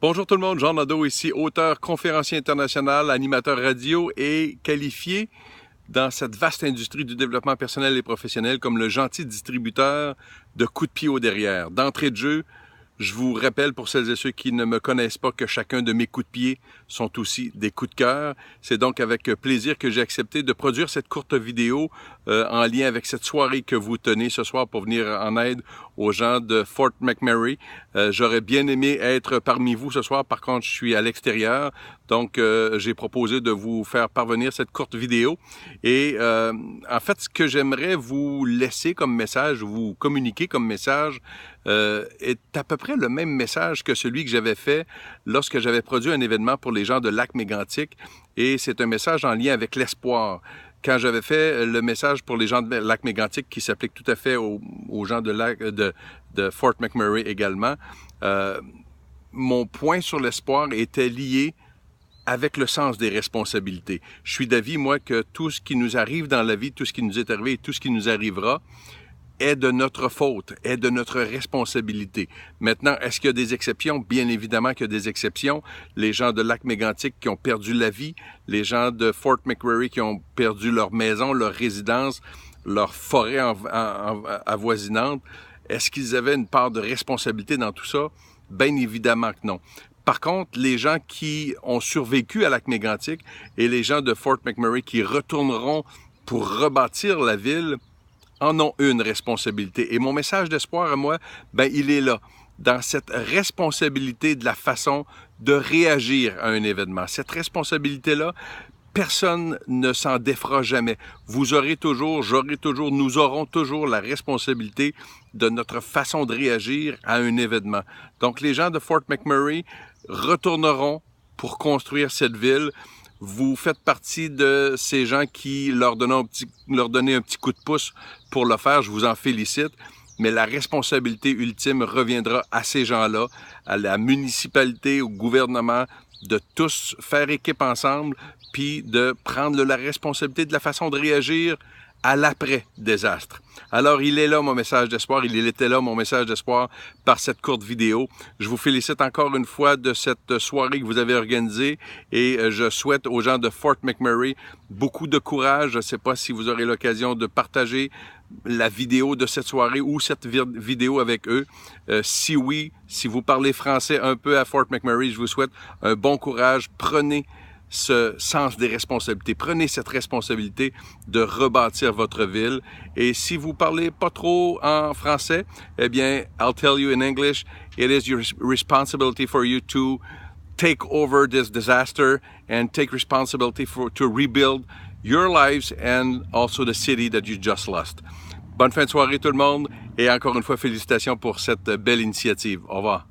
Bonjour tout le monde, Jean Nadeau ici, auteur, conférencier international, animateur radio et qualifié dans cette vaste industrie du développement personnel et professionnel comme le gentil distributeur de coups de pied au derrière. D'entrée de jeu, je vous rappelle pour celles et ceux qui ne me connaissent pas que chacun de mes coups de pied sont aussi des coups de cœur. C'est donc avec plaisir que j'ai accepté de produire cette courte vidéo en lien avec cette soirée que vous tenez ce soir pour venir en aide aux gens de Fort McMurray. J'aurais bien aimé être parmi vous ce soir, par contre je suis à l'extérieur, donc j'ai proposé de vous faire parvenir cette courte vidéo. Et en fait, ce que j'aimerais vous laisser comme message, vous communiquer comme message, est à peu près le même message que celui que j'avais fait lorsque j'avais produit un événement pour les gens de Lac-Mégantic, et c'est un message en lien avec l'espoir. Quand j'avais fait le message pour les gens de Lac-Mégantic, qui s'applique tout à fait aux gens de Fort McMurray également, mon point sur l'espoir était lié avec le sens des responsabilités. Je suis d'avis, moi, que tout ce qui nous arrive dans la vie, tout ce qui nous est arrivé et tout ce qui nous arrivera est de notre faute, est de notre responsabilité. Maintenant, est-ce qu'il y a des exceptions? Bien évidemment qu'il y a des exceptions. Les gens de Lac-Mégantic qui ont perdu la vie, les gens de Fort McMurray qui ont perdu leur maison, leur résidence, leur forêt avoisinante, est-ce qu'ils avaient une part de responsabilité dans tout ça? Bien évidemment que non. Par contre, les gens qui ont survécu à Lac-Mégantic et les gens de Fort McMurray qui retourneront pour rebâtir la ville en ont une responsabilité. Et mon message d'espoir à moi, ben il est là, dans cette responsabilité de la façon de réagir à un événement. Cette responsabilité-là, personne ne s'en défera jamais. Vous aurez toujours, j'aurai toujours, nous aurons toujours la responsabilité de notre façon de réagir à un événement. Donc, les gens de Fort McMurray retourneront pour construire cette ville. Vous faites partie de ces gens qui leur donnaient un petit coup de pouce pour le faire. Je vous en félicite. Mais la responsabilité ultime reviendra à ces gens-là, à la municipalité, au gouvernement, de tous faire équipe ensemble, puis de prendre la responsabilité de la façon de réagir à l'après-désastre. Alors, il est là mon message d'espoir, il était là mon message d'espoir par cette courte vidéo. Je vous félicite encore une fois de cette soirée que vous avez organisée et je souhaite aux gens de Fort McMurray beaucoup de courage. Je ne sais pas si vous aurez l'occasion de partager la vidéo de cette soirée ou cette vidéo avec eux. Si oui, si vous parlez français un peu à Fort McMurray, je vous souhaite un bon courage. Prenez ce sens des responsabilités. Prenez cette responsabilité de rebâtir votre ville. Et si vous parlez pas trop en français, eh bien, I'll tell you in English, it is your responsibility for you to take over this disaster and take responsibility to rebuild your lives and also the city that you just lost. Bonne fin de soirée tout le monde et encore une fois félicitations pour cette belle initiative. Au revoir.